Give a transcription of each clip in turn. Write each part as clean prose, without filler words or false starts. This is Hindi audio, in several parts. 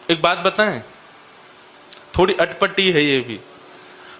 एक बात बताएं, थोड़ी अटपटी है ये भी।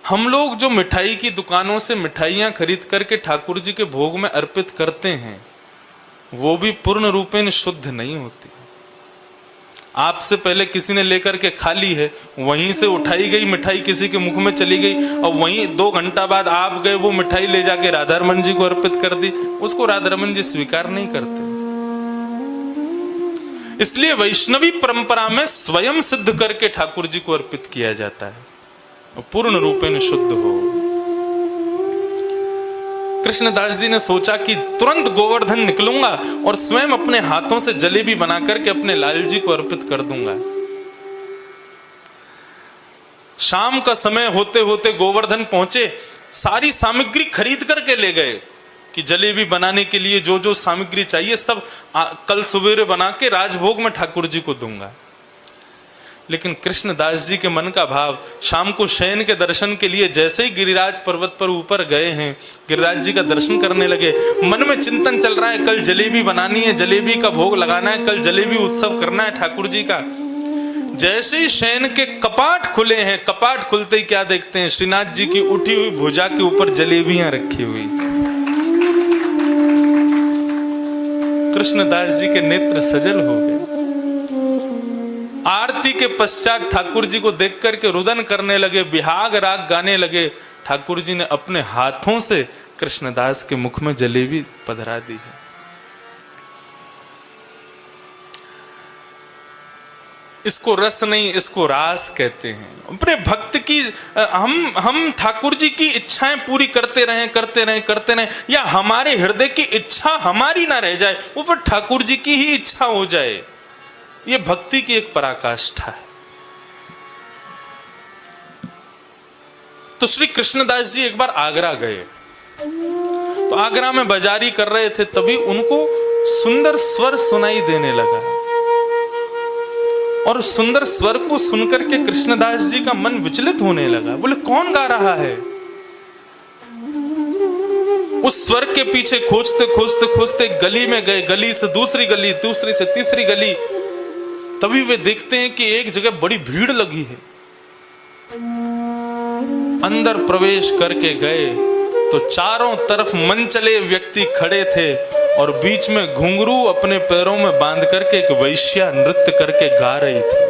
हम लोग जो मिठाई की दुकानों से मिठाइयां खरीद करके ठाकुर जी के भोग में अर्पित करते हैं, वो भी पूर्ण रूपेण शुद्ध नहीं होती। आपसे पहले किसी ने लेकर के खा ली है, वहीं से उठाई गई मिठाई किसी के मुख में चली गई, और वहीं 2 घंटा बाद आप गए वो मिठाई ले जाके राधा रमन जी को अर्पित कर दी, उसको राधा रमन जी स्वीकार नहीं करते। इसलिए वैष्णवी परंपरा में स्वयं सिद्ध करके ठाकुर जी को अर्पित किया जाता है, पूर्ण रूपेण शुद्ध हो। कृष्णदास जी ने सोचा कि तुरंत गोवर्धन निकलूंगा और स्वयं अपने हाथों से जलेबी बना करके अपने लाल जी को अर्पित कर दूंगा। शाम का समय होते होते गोवर्धन पहुंचे, सारी सामग्री खरीद करके ले गए कि जलेबी बनाने के लिए जो जो सामग्री चाहिए सब कल सवेरे बना के राजभोग में ठाकुर जी को दूंगा। लेकिन कृष्णदास जी के मन का भाव, शाम को शयन के दर्शन के लिए जैसे ही गिरिराज पर्वत पर ऊपर गए हैं, गिरिराज जी का दर्शन करने लगे, मन में चिंतन चल रहा है, कल जलेबी बनानी है, जलेबी का भोग लगाना है, कल जलेबी उत्सव करना है ठाकुर जी का। जैसे ही शयन के कपाट खुले हैं, कपाट खुलते ही क्या देखते हैं, श्रीनाथ जी की उठी हुई भुजा के ऊपर जलेबियां रखी हुई। कृष्णदास जी के नेत्र सजल हो गए। आरती के पश्चात ठाकुर जी को देख करके रुदन करने लगे, बिहाग राग गाने लगे। ठाकुर जी ने अपने हाथों से कृष्णदास के मुख में जलेबी पधरा दी है। इसको रस नहीं, इसको रास कहते हैं। अपने भक्त की हम ठाकुर जी की इच्छाएं पूरी करते रहें, या हमारे हृदय की इच्छा हमारी ना रह जाए, वो फिर ठाकुर जी की ही इच्छा हो जाए। ये भक्ति की एक पराकाष्ठा है। तो श्री कृष्णदास जी एक बार आगरा गए, तो आगरा में बाजारी कर रहे थे, तभी उनको सुंदर स्वर सुनाई देने लगा, और सुंदर स्वर को सुनकर के कृष्णदास जी का मन विचलित होने लगा। बोले कौन गा रहा है? उस स्वर के पीछे खोजते खोजते खोजते गली में गए, गली से दूसरी गली, दूसरी से तीसरी गली, तभी वे देखते हैं कि एक जगह बड़ी भीड़ लगी है। अंदर प्रवेश करके गए तो चारों तरफ मनचले व्यक्ति खड़े थे, और बीच में घुंघरू अपने पैरों में बांध करके एक वैश्या नृत्य करके गा रही थी।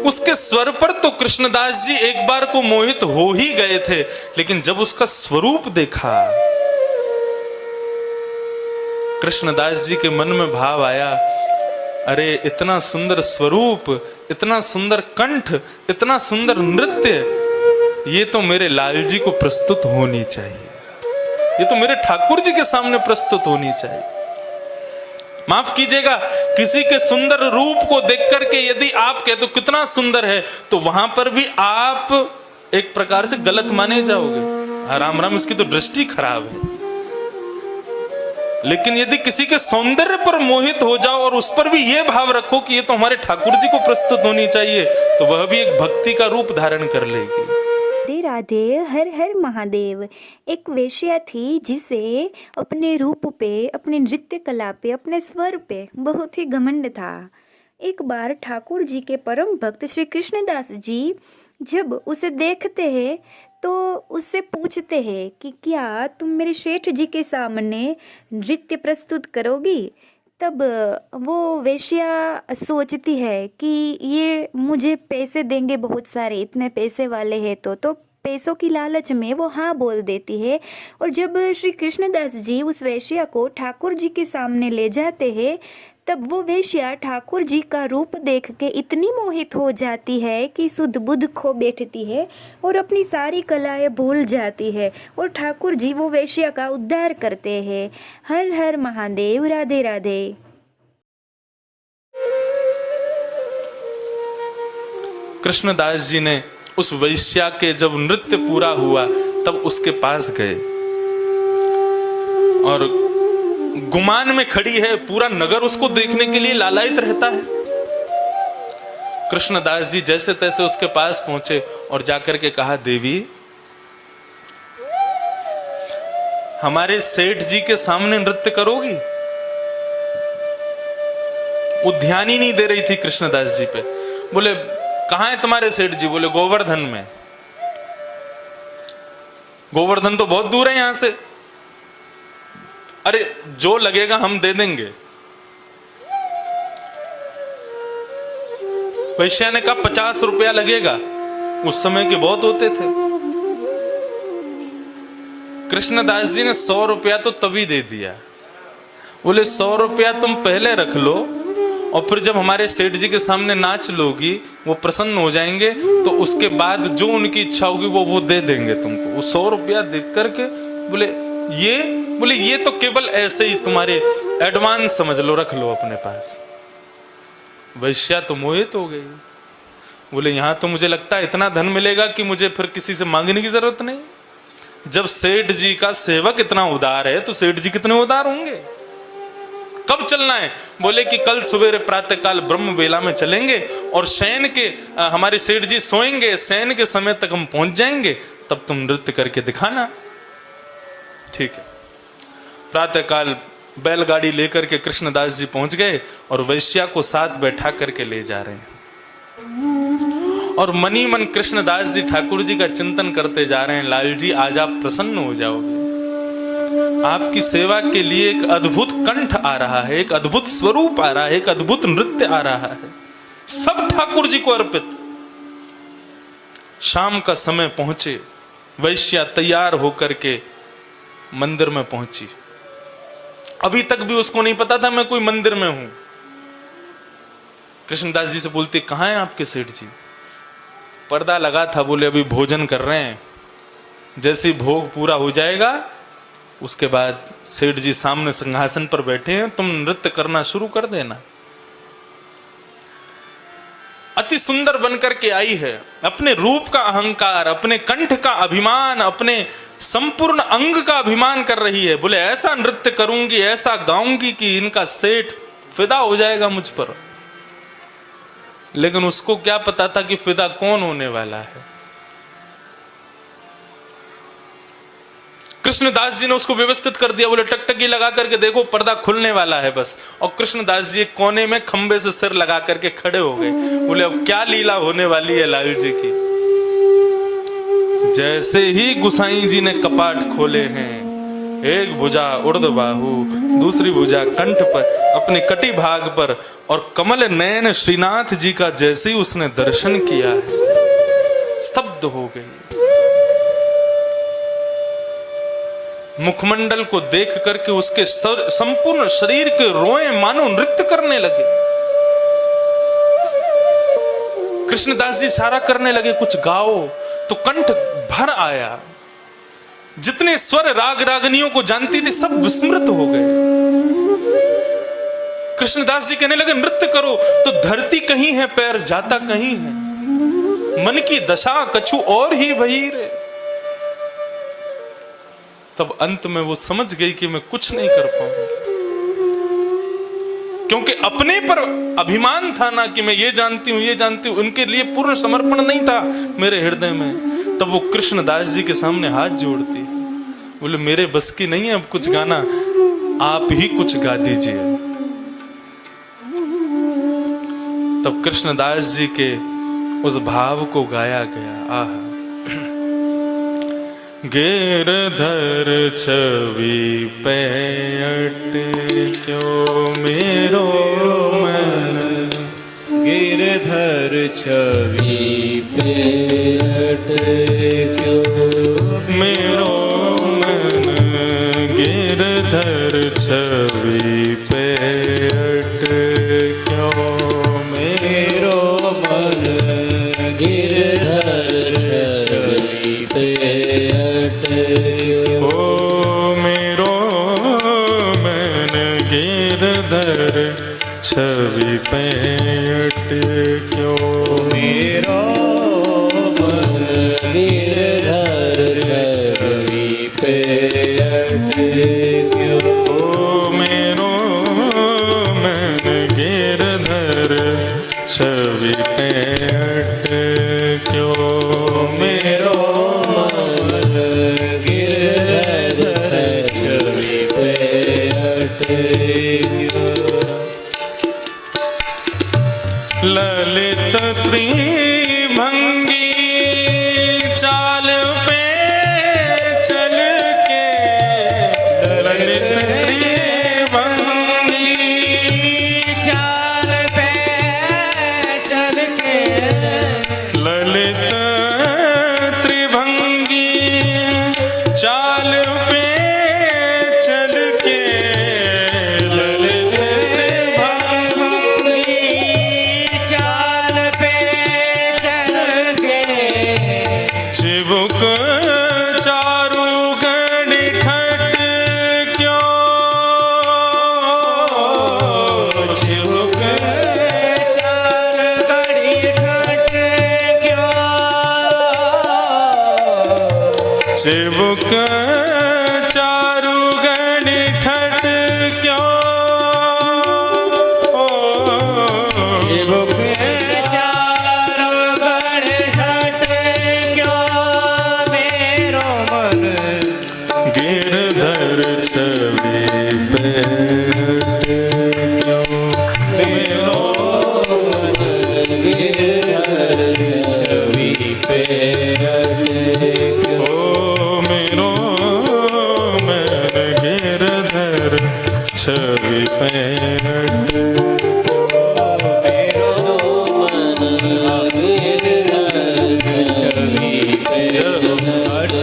उसके स्वर पर तो कृष्णदास जी एक बार को मोहित हो ही गए थे, लेकिन जब उसका स्वरूप देखा, कृष्णदास जी के मन में भाव आया, अरे इतना सुंदर स्वरूप, इतना सुंदर कंठ, इतना सुंदर नृत्य, ये तो मेरे लाल जी को प्रस्तुत होनी चाहिए, ये तो मेरे ठाकुर जी के सामने प्रस्तुत होनी चाहिए। माफ कीजिएगा, किसी के सुंदर रूप को देख करके यदि आप कहते हो कितना सुंदर है, तो वहां पर भी आप एक प्रकार से गलत माने जाओगे। राम राम, इसकी तो दृष्टि खराब है। लेकिन यदि किसी के सौंदर्य पर मोहित हो जाओ और उस पर भी यह भाव रखो कि ये तो हमारे ठाकुर जी को प्रस्तुत होनी चाहिए, तो वह भी एक भक्ति का रूप धारण कर लेगी। राधे राधे, हर हर महादेव। एक वेश्या थी जिसे अपने रूप पे, अपने नृत्य कला पे, अपने स्वर पे बहुत ही घमंड था। एक बार ठाकुर जी के परम भक्त श्री कृष्णदास जी जब उसे देखते हैं तो उससे पूछते हैं कि क्या तुम मेरे शेठ जी के सामने नृत्य प्रस्तुत करोगी? तब वो वेश्या सोचती है कि ये मुझे पैसे देंगे बहुत सारे, इतने पैसे वाले हैं, तो पैसों की लालच में वो हाँ बोल देती है। और जब श्री कृष्णदास जी उस वेश्या को ठाकुर जी के सामने ले जाते हैं, तब वो वेश्या ठाकुर जी का रूप देख के इतनी मोहित हो जाती है कि सुध बुध खो बैठती है और अपनी सारी कलाएं भूल जाती है, और ठाकुर जी वो वेश्या का उद्धार करते हैं। हर हर महादेव, राधे राधे। कृष्णदास जी ने उस वैश्या के जब नृत्य पूरा हुआ तब उसके पास गए, और गुमान में खड़ी है, पूरा नगर उसको देखने के लिए लालायित रहता है। कृष्णदास जी जैसे तैसे उसके पास पहुंचे और जाकर के कहा, देवी हमारे सेठ जी के सामने नृत्य करोगी? वो ध्यान ही नहीं दे रही थी कृष्णदास जी पे। बोले कहाँ है तुम्हारे सेठ जी? बोले गोवर्धन में। गोवर्धन तो बहुत दूर है यहां से। अरे जो लगेगा हम दे देंगे। वैश्या ने कहा 50 रुपया लगेगा। उस समय के बहुत होते थे। कृष्णदास जी ने 100 रुपया तो तभी दे दिया। बोले 100 रुपया तुम पहले रख लो और फिर जब हमारे सेठ जी के सामने नाच लोगी वो प्रसन्न हो जाएंगे, तो उसके बाद जो उनकी इच्छा होगी वो दे देंगे तुमको। वो 100 रुपया देख करके बोले ये तो केवल ऐसे ही तुम्हारे एडवांस समझ लो, रख लो अपने पास। वैश्या तो मोहित हो गई। बोले यहां तो मुझे लगता है इतना धन मिलेगा कि मुझे फिर किसी से मांगने की जरूरत नहीं। जब सेठ जी का सेवक इतना उदार है तो सेठ जी कितने उदार होंगे। कब चलना है? बोले कि कल सवेरे प्रातः काल ब्रह्म बेला में चलेंगे और शयन के हमारे सेठ जी सोएंगे, शयन के समय तक हम पहुंच जाएंगे, तब तुम नृत्य करके दिखाना। ठीक है। प्रातः काल बैलगाड़ी लेकर के कृष्णदास जी पहुंच गए और वैश्या को साथ बैठा करके ले जा रहे हैं। और मनी मन कृष्णदास जी ठाकुर जी का चिंतन करते जा रहे हैं, लाल जी आज आप प्रसन्न हो जाओगे। आपकी सेवा के लिए एक अद्भुत कंठ आ रहा है, एक अद्भुत स्वरूप आ रहा है, एक अद्भुत नृत्य आ रहा है, सब ठाकुर जी को अर्पित। शाम का समय पहुंचे, वैश्या तैयार होकर के मंदिर में पहुंची। अभी तक भी उसको नहीं पता था मैं कोई मंदिर में हूं। कृष्णदास जी से बोलती कहां है आपके सेठ जी? पर्दा लगा था। बोले अभी भोजन कर रहे हैं, जैसे ही भोग पूरा हो जाएगा उसके बाद सेठ जी सामने सिंहासन पर बैठे हैं, तुम नृत्य करना शुरू कर देना। अति सुंदर बनकर के आई है, अपने रूप का अहंकार, अपने कंठ का अभिमान, अपने संपूर्ण अंग का अभिमान कर रही है। बोले ऐसा नृत्य करूंगी, ऐसा गाऊंगी कि इनका सेठ फिदा हो जाएगा मुझ पर। लेकिन उसको क्या पता था कि फिदा कौन होने वाला है। कृष्णदास जी ने उसको व्यवस्थित कर दिया। बोले टकटकी लगा करके देखो पर्दा खुलने वाला है बस। और कृष्णदास जी एक कोने में खंबे से सिर लगा करके खड़े हो गए। बोले अब क्या लीला होने वाली है लाल जी की। जैसे ही गुसाई जी ने कपाट खोले हैं, एक भुजा ऊर्ध्वबाहु, दूसरी भुजा कंठ पर, अपने कटी भाग पर, और कमल नयन श्रीनाथ जी का जैसे ही उसने दर्शन किया है, स्तब्ध हो गई। मुखमंडल को देख करके उसके संपूर्ण शरीर के रोए मानो नृत्य करने लगे। कृष्णदास जी इशारा करने लगे कुछ गाओ, तो कंठ भर आया। जितने स्वर राग रागनियों को जानती थी सब विस्मृत हो गए। कृष्णदास जी कहने लगे नृत्य करो, तो धरती कहीं है, पैर जाता कहीं है, मन की दशा कछु और ही बहीर। तब अंत में वो समझ गई कि मैं कुछ नहीं कर पाऊंगी, क्योंकि अपने पर अभिमान था ना कि मैं ये जानती हूं, ये जानती हूं। उनके लिए पूर्ण समर्पण नहीं था मेरे हृदय में। तब वो कृष्णदास जी के सामने हाथ जोड़ती, बोले मेरे बस की नहीं है अब कुछ गाना, आप ही कुछ गा दीजिए। तब कृष्णदास जी के उस भाव को गाया गया। आहा, गिरधर छवि पे क्यों मेरो मन, गिरधर छवि पे क्यों मेरो मन, गिरधर छवि पे क्यों मेरो मन, गिरधर छवि पे ओ मेरो मन, गिरधर छवि पे क्यों मेरो मन, गिरधर छवि पे क्यों ओ मेरो मन, गिरधर छवि पे क्यों मेरो मन, गिरधर छवि पे क्यों। ललित त्रिभंगी चाल पे चल के, ललित त्रिभंगी चाल पे चल के, ललित त्रिभंगी चाल पे चल के, ललित त्रिभंगी चाल पे चल के, चिबुक चारु गण ठट क्यों, चिबुक चाल गड़ी ठट क्यों, चिबुक चारु गण ठट क्यों, चिबुक चारु गण ठट क्यों, मेरो मन गिरधर छवि पे हट क्यों, मेरो मन गिरधर छवि पे हट क्यों, ओ मेरो मन गिरधर छवि पे हट, मेरो मन गिरधर छवि पे हट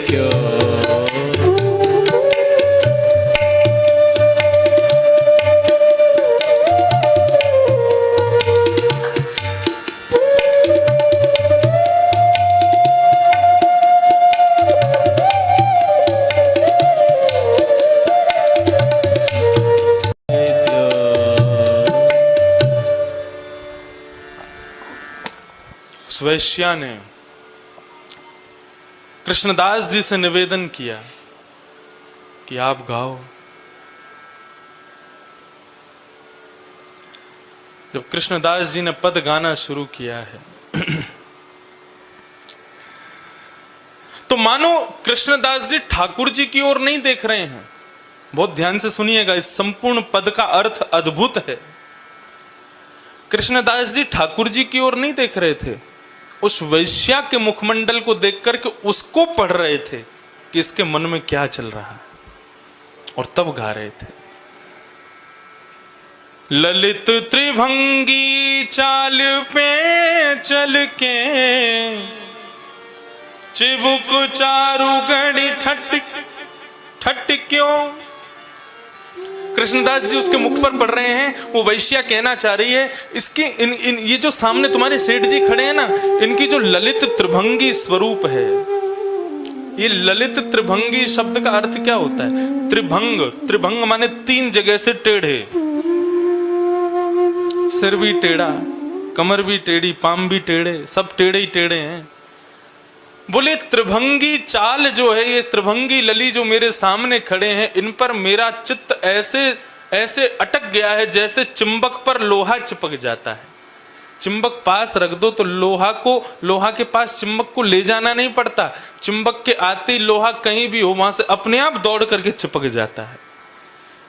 क्यों। उस वैश्या ने कृष्णदास जी से निवेदन किया कि आप गाओ। जब कृष्णदास जी ने पद गाना शुरू किया है तो मानो कृष्णदास जी ठाकुर जी की ओर नहीं देख रहे हैं। बहुत ध्यान से सुनिएगा, इस संपूर्ण पद का अर्थ अद्भुत है। कृष्णदास जी ठाकुर जी की ओर नहीं देख रहे थे, उस वैश्या के मुखमंडल को देख करके उसको पढ़ रहे थे कि इसके मन में क्या चल रहा है, और तब गा रहे थे। ललित त्रिभंगी चाल पे चल के, चिबुक चारु गणी ठट ठट क्यों। कृष्णदास जी उसके मुख पर पढ़ रहे हैं, वो वैश्या कहना चाह रही है इसकी ये जो सामने तुम्हारे सेठ जी खड़े हैं ना, इनकी जो ललित त्रिभंगी स्वरूप है। ये ललित त्रिभंगी शब्द का अर्थ क्या होता है? त्रिभंग, त्रिभंग माने तीन जगह से टेढ़े, सिर भी टेढ़ा, कमर भी टेढ़ी, पाम भी टेढ़े, सब टेढ़े ही टेढ़े हैं। बोले त्रिभंगी चाल जो है, ये त्रिभंगी लली जो मेरे सामने खड़े हैं, इन पर मेरा चित्त ऐसे ऐसे अटक गया है जैसे चिंबक पर लोहा चिपक जाता है। चिंबक पास रख दो तो लोहा के पास चिंबक को ले जाना नहीं पड़ता, चिंबक के आते लोहा कहीं भी हो वहां से अपने आप दौड़ करके चिपक जाता है।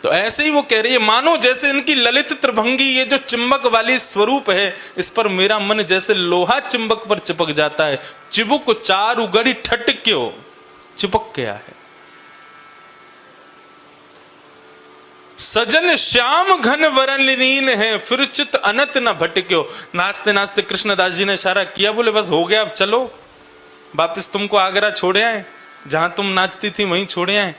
तो ऐसे ही वो कह रही है, मानो जैसे इनकी ललित त्रिभंगी ये जो चिंबक वाली स्वरूप है, इस पर मेरा मन जैसे लोहा चिंबक पर चिपक जाता है। चिबुक चारु गड़ी ठट क्यों, चिपक गया है। सजल श्याम घन वरण लीन है, फिर चित अनत न भटक्यो। नाचते नाचते कृष्णदास जी ने इशारा किया, बोले बस हो गया, अब चलो वापिस तुमको आगरा छोड़े आए, जहां तुम नाचती थी वहीं छोड़े आए।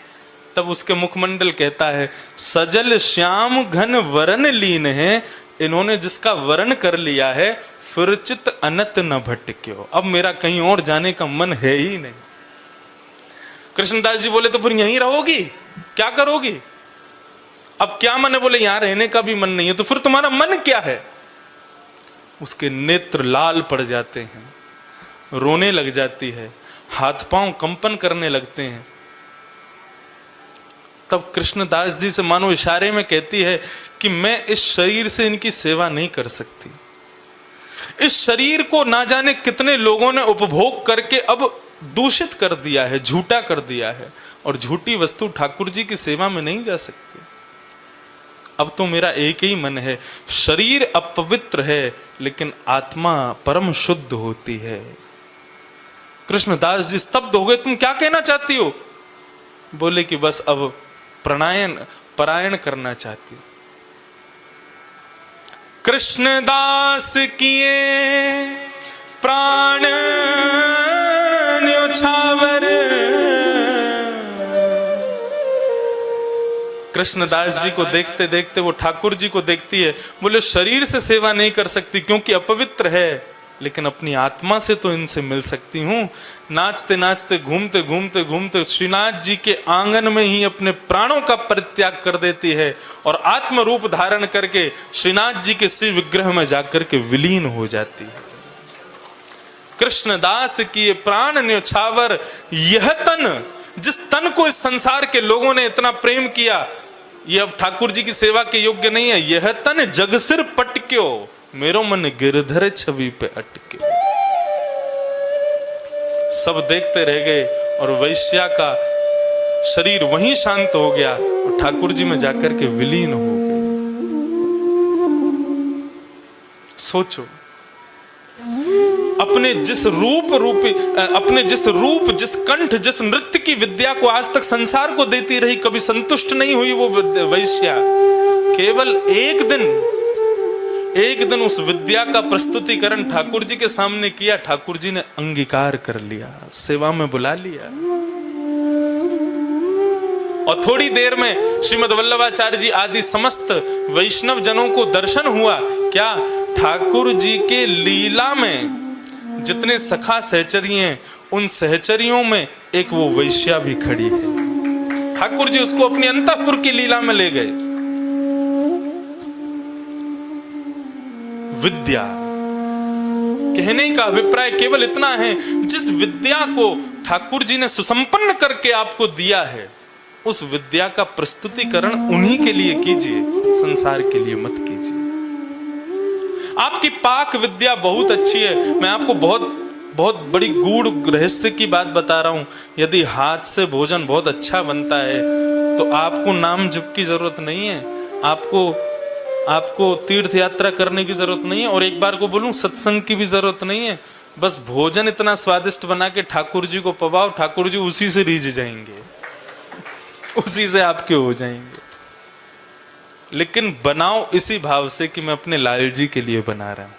तब उसके मुखमंडल कहता है, सजल श्याम घन वरण लीन है, इन्होंने जिसका वरण कर लिया है, फिर चित अनत न भटक्यो, अब मेरा कहीं और जाने का मन है ही नहीं। कृष्णदास जी बोले तो फिर यहीं रहोगी, क्या करोगी? अब क्या मन है? बोले यहां रहने का भी मन नहीं है। तो फिर तुम्हारा मन क्या है? उसके नेत्र लाल पड़ जाते हैं, रोने लग जाती है, हाथ पांव कंपन करने लगते हैं। तब कृष्णदास जी से मानो इशारे में कहती है कि मैं इस शरीर से इनकी सेवा नहीं कर सकती। इस शरीर को ना जाने कितने लोगों ने उपभोग करके अब दूषित कर दिया है, झूठा कर दिया है, और झूठी वस्तु ठाकुर जी की सेवा में नहीं जा सकती। अब तो मेरा एक ही मन है। शरीर अपवित्र है लेकिन आत्मा परम शुद्ध होती है। कृष्णदास जी स्तब्ध हो गए, तुम क्या कहना चाहती हो? बोले कि बस अब परायण करना चाहती हूं। कृष्णदास किए प्राण न्योछावर। कृष्णदास जी को देखते देखते वो ठाकुर जी को देखती है। बोले शरीर से सेवा नहीं कर सकती क्योंकि अपवित्र है, लेकिन अपनी आत्मा से तो इनसे मिल सकती हूं। नाचते नाचते घूमते घूमते घूमते श्रीनाथ जी के आंगन में ही अपने प्राणों का परित्याग कर देती है और आत्म रूप धारण करके श्रीनाथ जी के श्री विग्रह में जाकर के विलीन हो जाती है। कृष्णदास की ये प्राण न्योछावर, यह तन, जिस तन को इस संसार के लोगों ने इतना प्रेम किया, ये अब ठाकुर जी की सेवा के योग्य नहीं है। यह तन जग सिर पटक्यो, मेरो मन गिरधर छवि पे अटके। सब देखते रह गए और वैश्या का शरीर वहीं शांत हो गया और ठाकुर जी में जाकर के विलीन हो गए। सोचो, अपने जिस रूप, जिस कंठ, जिस नृत्य की विद्या को आज तक संसार को देती रही, कभी संतुष्ट नहीं हुई वो वैश्या। केवल एक दिन उस विद्या का प्रस्तुतिकरण ठाकुर जी के सामने किया, ठाकुर जी ने अंगीकार कर लिया, सेवा में बुला लिया। और थोड़ी देर में श्रीमद वल्लभाचार्य जी आदि समस्त वैष्णव जनों को दर्शन हुआ। क्या? ठाकुर जी के लीला में जितने सखा सहचरी हैं, उन सहचरियों में एक वो वैश्या भी खड़ी है। ठाकुर जी उसको अपनी अंतःपुर की लीला में ले गए। विद्या कहने का अभिप्राय केवल इतना है, जिस विद्या को ठाकुर जी ने सुसंपन्न करके आपको दिया है, उस विद्या का प्रस्तुतिकरण उन्हीं के लिए कीजिए, संसार के लिए मत कीजिए। आपकी पाक विद्या बहुत अच्छी है। मैं आपको बहुत बड़ी गूढ़ रहस्य की बात बता रहा हूं। यदि हाथ से भोजन बहुत अच्छा बनता है तो आपको नाम जप की जरूरत नहीं है, आपको तीर्थ यात्रा करने की जरूरत नहीं है, और एक बार को बोलूं सत्संग की भी जरूरत नहीं है। बस भोजन इतना स्वादिष्ट बना के ठाकुर जी को पवाओ, ठाकुर जी उसी से रीझ जाएंगे, उसी से आपके हो जाएंगे। लेकिन बनाओ इसी भाव से कि मैं अपने लाल जी के लिए बना रहा हूं।